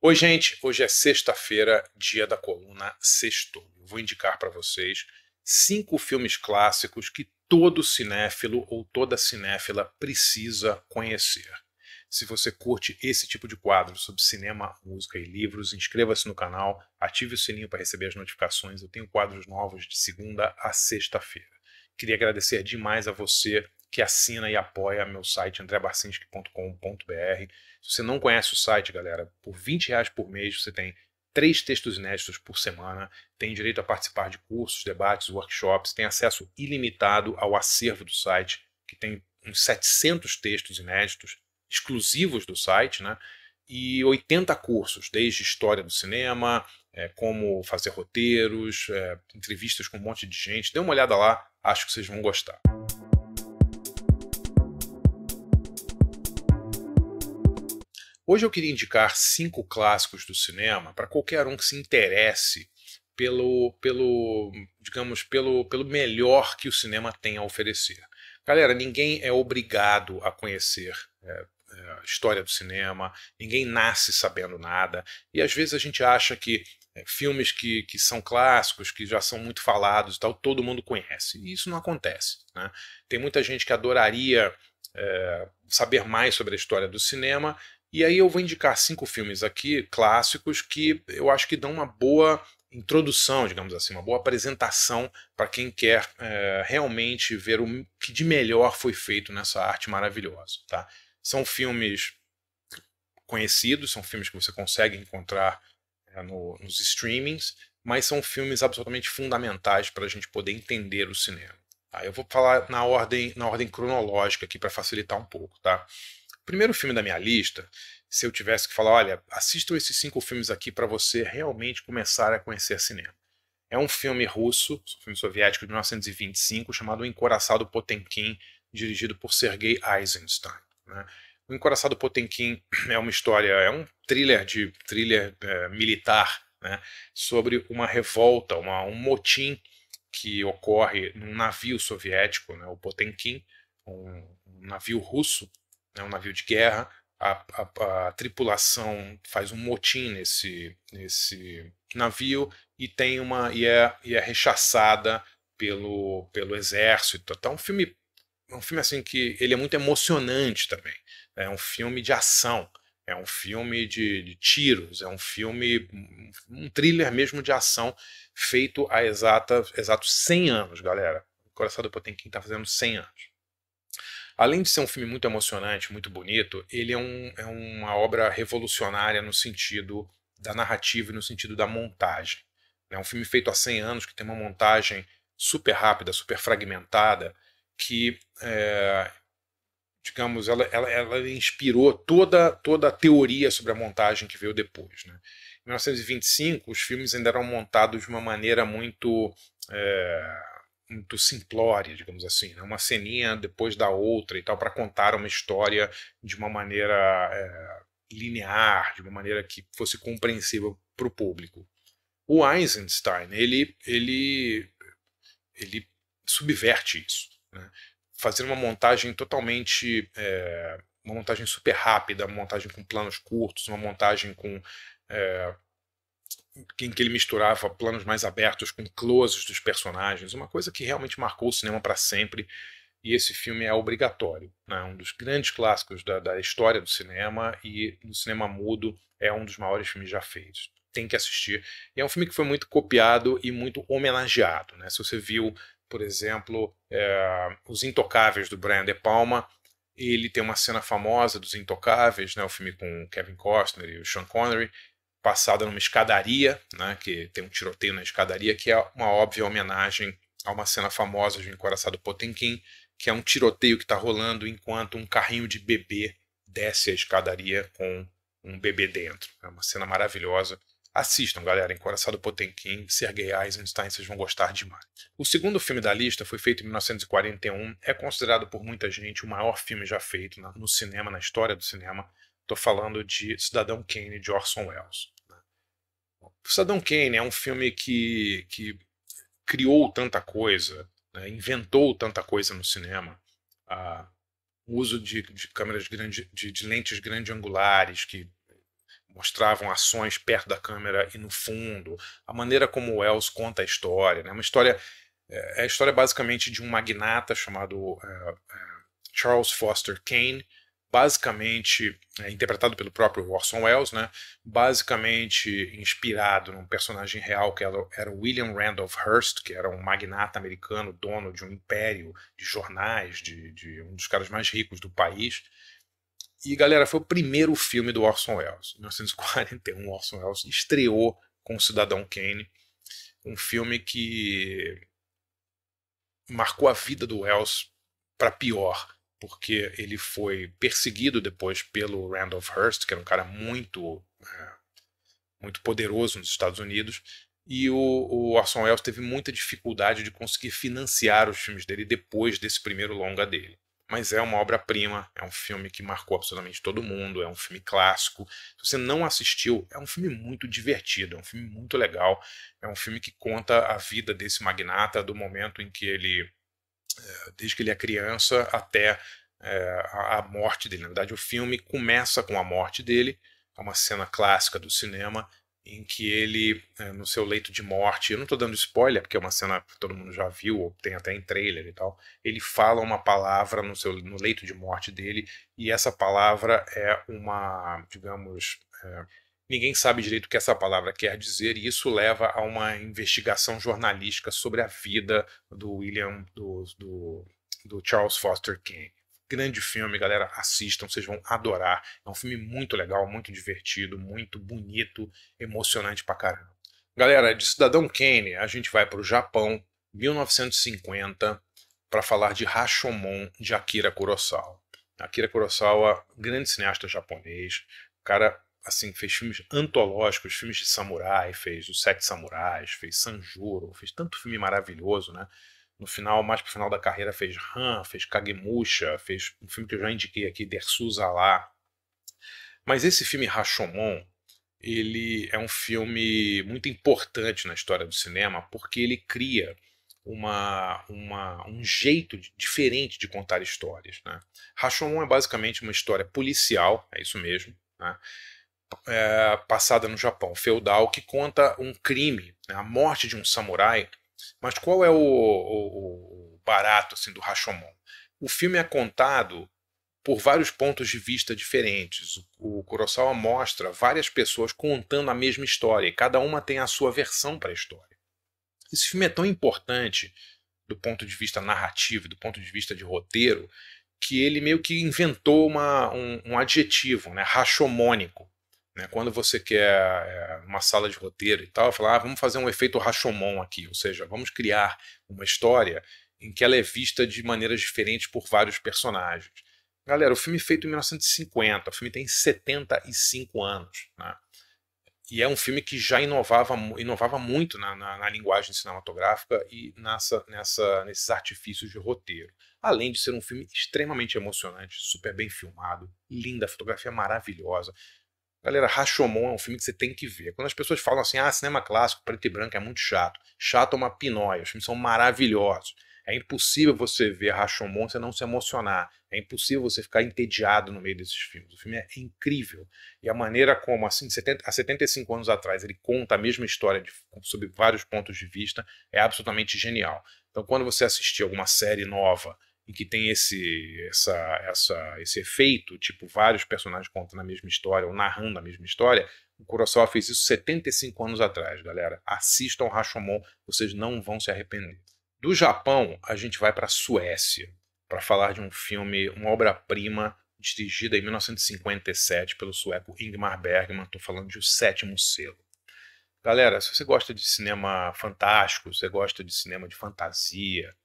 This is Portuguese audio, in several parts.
Oi, gente. Hoje é sexta-feira, dia da coluna Sextou. Eu vou indicar para vocês 5 filmes clássicos que todo cinéfilo ou toda cinéfila precisa conhecer. Se você curte esse tipo de quadro sobre cinema, música e livros, inscreva-se no canal, ative o sininho para receber as notificações. Eu tenho quadros novos de segunda a sexta-feira. Queria agradecer demais a você que assina e apoia meu site andrebarcinski.com.br. Se você não conhece o site, galera, por R$ 20 por mês você tem 3 textos inéditos por semana, tem direito a participar de cursos, debates, workshops, tem acesso ilimitado ao acervo do site, que tem uns 700 textos inéditos exclusivos do site, né? E 80 cursos, desde história do cinema, como fazer roteiros, entrevistas com um monte de gente. Dê uma olhada lá, acho que vocês vão gostar. Hoje eu queria indicar 5 clássicos do cinema para qualquer um que se interesse pelo melhor que o cinema tem a oferecer. Galera, ninguém é obrigado a conhecer a história do cinema, ninguém nasce sabendo nada, e às vezes a gente acha que filmes que são clássicos, que já são muito falados e tal, todo mundo conhece, e isso não acontece, né? Tem muita gente que adoraria saber mais sobre a história do cinema, e aí eu vou indicar 5 filmes aqui, clássicos, que eu acho que dão uma boa introdução, digamos assim, uma boa apresentação para quem quer realmente ver o que de melhor foi feito nessa arte maravilhosa. Tá? São filmes conhecidos, são filmes que você consegue encontrar nos streamings, mas são filmes absolutamente fundamentais para a gente poder entender o cinema. Tá? Eu vou falar na ordem cronológica aqui para facilitar um pouco. Tá? O primeiro filme da minha lista, se eu tivesse que falar, olha, assistam esses 5 filmes aqui para você realmente começar a conhecer cinema. É um filme russo, um filme soviético de 1925, chamado O Encoraçado Potemkin, dirigido por Sergei Eisenstein. Né? O Encoraçado Potemkin é uma história, é um thriller militar, né, sobre uma revolta, um motim que ocorre num navio soviético, né, o Potemkin, um navio russo, né, um navio de guerra. A tripulação faz um motim nesse navio e é rechaçada pelo exército. Então, é um filme assim que ele é muito emocionante também. É um filme de ação, é um filme de tiros, é um filme, um thriller mesmo de ação, feito há exatos 100 anos, galera. O Coração do Potemkin está fazendo 100 anos. Além de ser um filme muito emocionante, muito bonito, ele é uma obra revolucionária no sentido da narrativa e no sentido da montagem. É um filme feito há 100 anos que tem uma montagem super rápida, super fragmentada, que, digamos, ela inspirou toda a teoria sobre a montagem que veio depois. Né? Em 1925, os filmes ainda eram montados de uma maneira muito simplória, digamos assim, né? Uma ceninha depois da outra e tal, para contar uma história de uma maneira linear, de uma maneira que fosse compreensível para o público. O Eisenstein, ele subverte isso, né? Fazendo uma montagem totalmente, uma montagem super rápida, uma montagem com planos curtos, uma montagem em que ele misturava planos mais abertos com closes dos personagens, uma coisa que realmente marcou o cinema para sempre, e esse filme é obrigatório, né? Um dos grandes clássicos da história do cinema, e no cinema mudo é um dos maiores filmes já feitos. Tem que assistir. E é um filme que foi muito copiado e muito homenageado. Né? Se você viu, por exemplo, Os Intocáveis, do Brian De Palma, ele tem uma cena famosa dos Intocáveis, né? O filme com Kevin Costner e o Sean Connery, passada numa escadaria, né, que tem um tiroteio na escadaria, que é uma óbvia homenagem a uma cena famosa de Encoraçado Potemkin, que é um tiroteio que está rolando enquanto um carrinho de bebê desce a escadaria com um bebê dentro. É uma cena maravilhosa. Assistam, galera, Encoraçado Potemkin, Sergei Eisenstein, vocês vão gostar demais. O segundo filme da lista foi feito em 1941, é considerado por muita gente o maior filme já feito no cinema, na história do cinema. Estou falando de Cidadão Kane, de Orson Welles. O Cidadão Kane é um filme que criou tanta coisa, né, inventou tanta coisa no cinema. O uso de câmeras de lentes grande angulares, que mostravam ações perto da câmera e no fundo, a maneira como o Welles conta a história, né? Uma história, é a história basicamente de um magnata chamado Charles Foster Kane, basicamente interpretado pelo próprio Orson Welles, né? Basicamente inspirado num personagem real que era William Randolph Hearst, que era um magnata americano, dono de um império de jornais, de um dos caras mais ricos do país. E, galera, foi o primeiro filme do Orson Welles. Em 1941, Orson Welles estreou com o Cidadão Kane, um filme que marcou a vida do Welles para pior, porque ele foi perseguido depois pelo Randolph Hearst, que era um cara muito poderoso nos Estados Unidos, e o Orson Welles teve muita dificuldade de conseguir financiar os filmes dele depois desse primeiro longa dele. Mas é uma obra-prima, é um filme que marcou absolutamente todo mundo, é um filme clássico. Se você não assistiu, é um filme muito divertido, é um filme muito legal, é um filme que conta a vida desse magnata do momento em que ele, desde que ele é criança até a morte dele. Na verdade, o filme começa com a morte dele, é uma cena clássica do cinema, em que ele, no seu leito de morte, eu não estou dando spoiler, porque é uma cena que todo mundo já viu, ou tem até em trailer e tal, ele fala uma palavra no leito de morte dele, e essa palavra é uma, digamos, ninguém sabe direito o que essa palavra quer dizer, e isso leva a uma investigação jornalística sobre a vida do do Charles Foster Kane. Grande filme, galera, assistam, vocês vão adorar. É um filme muito legal, muito divertido, muito bonito, emocionante pra caramba. Galera, de Cidadão Kane, a gente vai para o Japão, 1950, para falar de Rashomon, de Akira Kurosawa. Akira Kurosawa, grande cineasta japonês, o cara assim, fez filmes antológicos, filmes de samurai, fez Os Sete Samurais, fez Sanjuro, fez tanto filme maravilhoso, né? No final, mais pro final da carreira, fez Han, fez Kagemusha, fez um filme que eu já indiquei aqui, Dersusa Lá. Mas esse filme Rashomon, ele é um filme muito importante na história do cinema, porque ele cria um jeito diferente de contar histórias, né? Rashomon é basicamente uma história policial, é isso mesmo, né? Passada no Japão feudal, que conta um crime, né? A morte de um samurai. Mas qual é o barato assim, do Rashomon? O filme é contado por vários pontos de vista diferentes. O Kurosawa mostra várias pessoas contando a mesma história, e cada uma tem a sua versão para a história. Esse filme é tão importante do ponto de vista narrativo, do ponto de vista de roteiro, que ele meio que inventou um adjetivo, né, rashomônico. Né? Quando você quer uma sala de roteiro e tal, falar, vamos fazer um efeito Rashomon aqui, ou seja, vamos criar uma história em que ela é vista de maneiras diferentes por vários personagens. Galera, o filme é feito em 1950, o filme tem 75 anos, né? E é um filme que já inovava muito na linguagem cinematográfica e nesses artifícios de roteiro. Além de ser um filme extremamente emocionante, super bem filmado, linda, a fotografia maravilhosa. Galera, Rashomon é um filme que você tem que ver. Quando as pessoas falam assim, cinema clássico, preto e branco é muito chato. Chato é uma pinóia, os filmes são maravilhosos. É impossível você ver Rashomon e não se emocionar. É impossível você ficar entediado no meio desses filmes. O filme é incrível. E a maneira como, assim, há 75 anos atrás, ele conta a mesma história sob vários pontos de vista é absolutamente genial. Então, quando você assistir alguma série nova e que tem esse efeito, tipo, vários personagens contando a mesma história ou narrando a mesma história, o Kurosawa fez isso 75 anos atrás, galera. Assistam Rashomon, vocês não vão se arrepender. Do Japão, a gente vai para a Suécia, para falar de um filme, uma obra-prima, dirigida em 1957 pelo sueco Ingmar Bergman. Estou falando de O Sétimo Selo. Galera, se você gosta de cinema fantástico, você gosta de cinema de fantasia,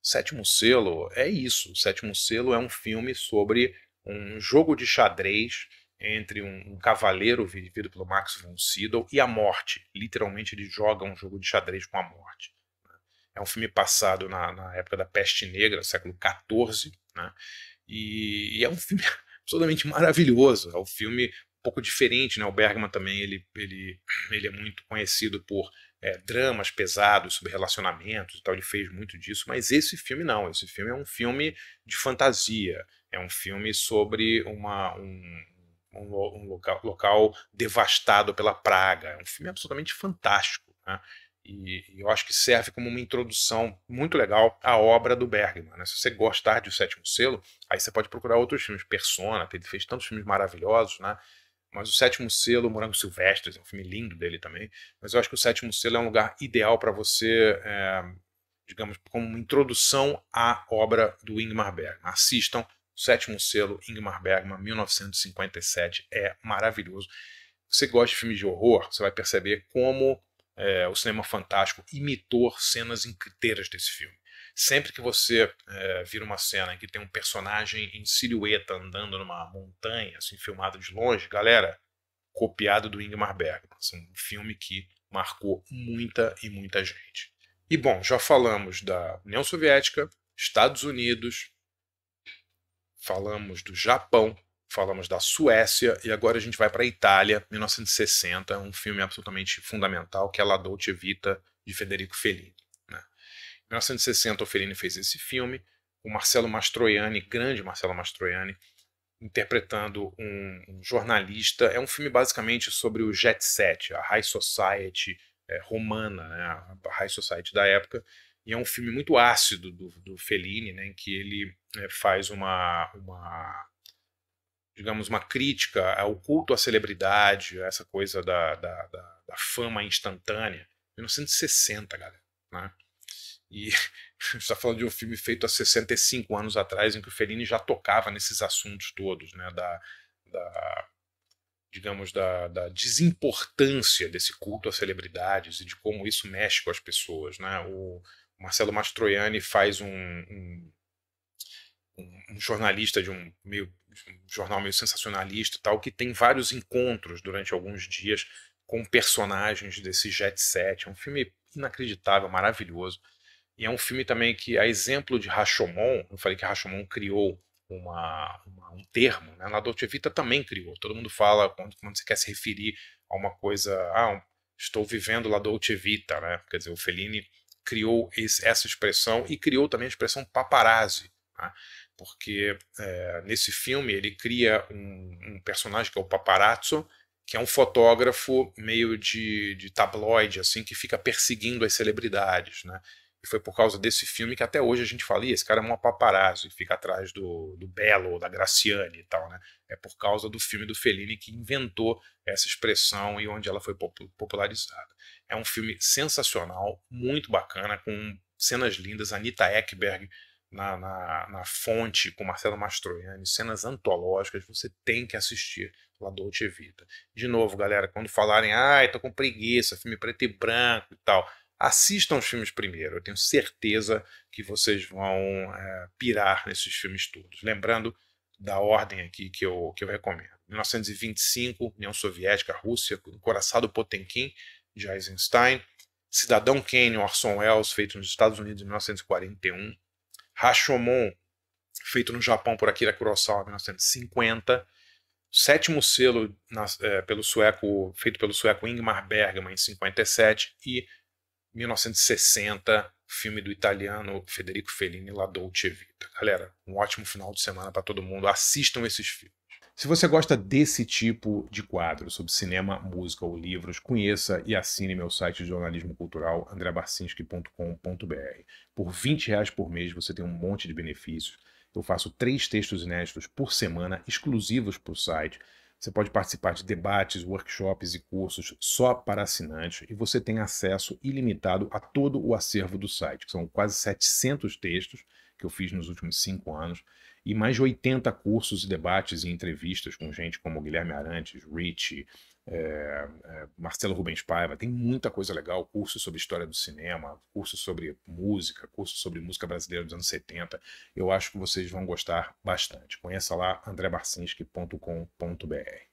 Sétimo Selo é isso. O Sétimo Selo é um filme sobre um jogo de xadrez entre um cavaleiro vivido pelo Max von Sydow e a morte. Literalmente, ele joga um jogo de xadrez com a morte. É um filme passado na época da Peste Negra, século XIV, né? E é um filme absolutamente maravilhoso. É um filme um pouco diferente, né? O Bergman também ele é muito conhecido por dramas pesados sobre relacionamentos e tal, ele fez muito disso, mas esse filme não. Esse filme é um filme de fantasia, é um filme sobre uma um local devastado pela praga. É um filme absolutamente fantástico, né? E eu acho que serve como uma introdução muito legal à obra do Bergman, né? Se você gostar de O Sétimo Selo, aí você pode procurar outros filmes. Persona, ele fez tantos filmes maravilhosos, né? Mas O Sétimo Selo, Morangos Silvestres, é um filme lindo dele também. Mas eu acho que O Sétimo Selo é um lugar ideal para você, digamos, como uma introdução à obra do Ingmar Bergman. Assistam O Sétimo Selo, Ingmar Bergman, 1957, é maravilhoso. Se você gosta de filmes de horror, você vai perceber como o cinema fantástico imitou cenas inteiras desse filme. Sempre que você vira uma cena em que tem um personagem em silhueta andando numa montanha, assim, filmado de longe, galera, copiado do Ingmar Bergman. Assim, um filme que marcou muita e muita gente. E bom, já falamos da União Soviética, Estados Unidos, falamos do Japão, falamos da Suécia e agora a gente vai para a Itália, 1960, um filme absolutamente fundamental que é La Dolce Vita, de Federico Fellini. Né? Em 1960 o Fellini fez esse filme, o Marcello Mastroianni, grande Marcello Mastroianni, interpretando um jornalista. É um filme basicamente sobre o jet set, a high society romana, né? A high society da época. E é um filme muito ácido do Fellini, né? Em que ele faz digamos, uma crítica ao culto à celebridade, a essa coisa da fama instantânea. 1960, galera. Né? E a gente está falando de um filme feito há 65 anos atrás, em que o Fellini já tocava nesses assuntos todos, né? Digamos, da desimportância desse culto às celebridades e de como isso mexe com as pessoas. Né? O Marcello Mastroianni faz um jornalista de um jornal meio sensacionalista, tal, que tem vários encontros durante alguns dias com personagens desse jet set. É um filme inacreditável, maravilhoso. E é um filme também que, a exemplo de Rashomon, eu falei que Rashomon criou um termo, né? La Dolce Vita também criou. Todo mundo fala quando você quer se referir a uma coisa, estou vivendo La Dolce Vita, né? Quer dizer, o Fellini criou essa expressão e criou também a expressão paparazzi, né? Porque nesse filme ele cria um personagem que é o paparazzo, que é um fotógrafo meio de tabloide, assim, que fica perseguindo as celebridades, né? E foi por causa desse filme que até hoje a gente fala, esse cara é um paparazzo, e fica atrás do Belo, da Graciane e tal, né? É por causa do filme do Fellini que inventou essa expressão e onde ela foi popularizada. É um filme sensacional, muito bacana, com cenas lindas, Anita Ekberg na fonte, com Marcello Mastroianni, cenas antológicas, você tem que assistir La Dolce Vita. De novo, galera, quando falarem, tô com preguiça, filme preto e branco e tal, assistam os filmes primeiro, eu tenho certeza que vocês vão pirar nesses filmes todos. Lembrando da ordem aqui que eu recomendo. 1925, União Soviética, Rússia, Encoraçado Potemkin, de Eisenstein. Cidadão Kane, Orson Welles, feito nos Estados Unidos em 1941. Rashomon, feito no Japão por Akira Kurosawa em 1950. Sétimo Selo, feito pelo sueco Ingmar Bergman em 57. E 1960, filme do italiano Federico Fellini, La Dolce Vita. Galera, um ótimo final de semana para todo mundo. Assistam esses filmes. Se você gosta desse tipo de quadro sobre cinema, música ou livros, conheça e assine meu site de jornalismo cultural, andrebarcinski.com.br. Por R$ 20 por mês você tem um monte de benefícios. Eu faço 3 textos inéditos por semana, exclusivos para o site. Você pode participar de debates, workshops e cursos só para assinantes e você tem acesso ilimitado a todo o acervo do site, que são quase 700 textos que eu fiz nos últimos 5 anos e mais de 80 cursos e debates e entrevistas com gente como Guilherme Arantes, Rich, Marcelo Rubens Paiva. Tem muita coisa legal, cursos sobre história do cinema, cursos sobre música, cursos sobre música brasileira dos anos 70. Eu acho que vocês vão gostar bastante. Conheça lá andrebarcinski.com.br.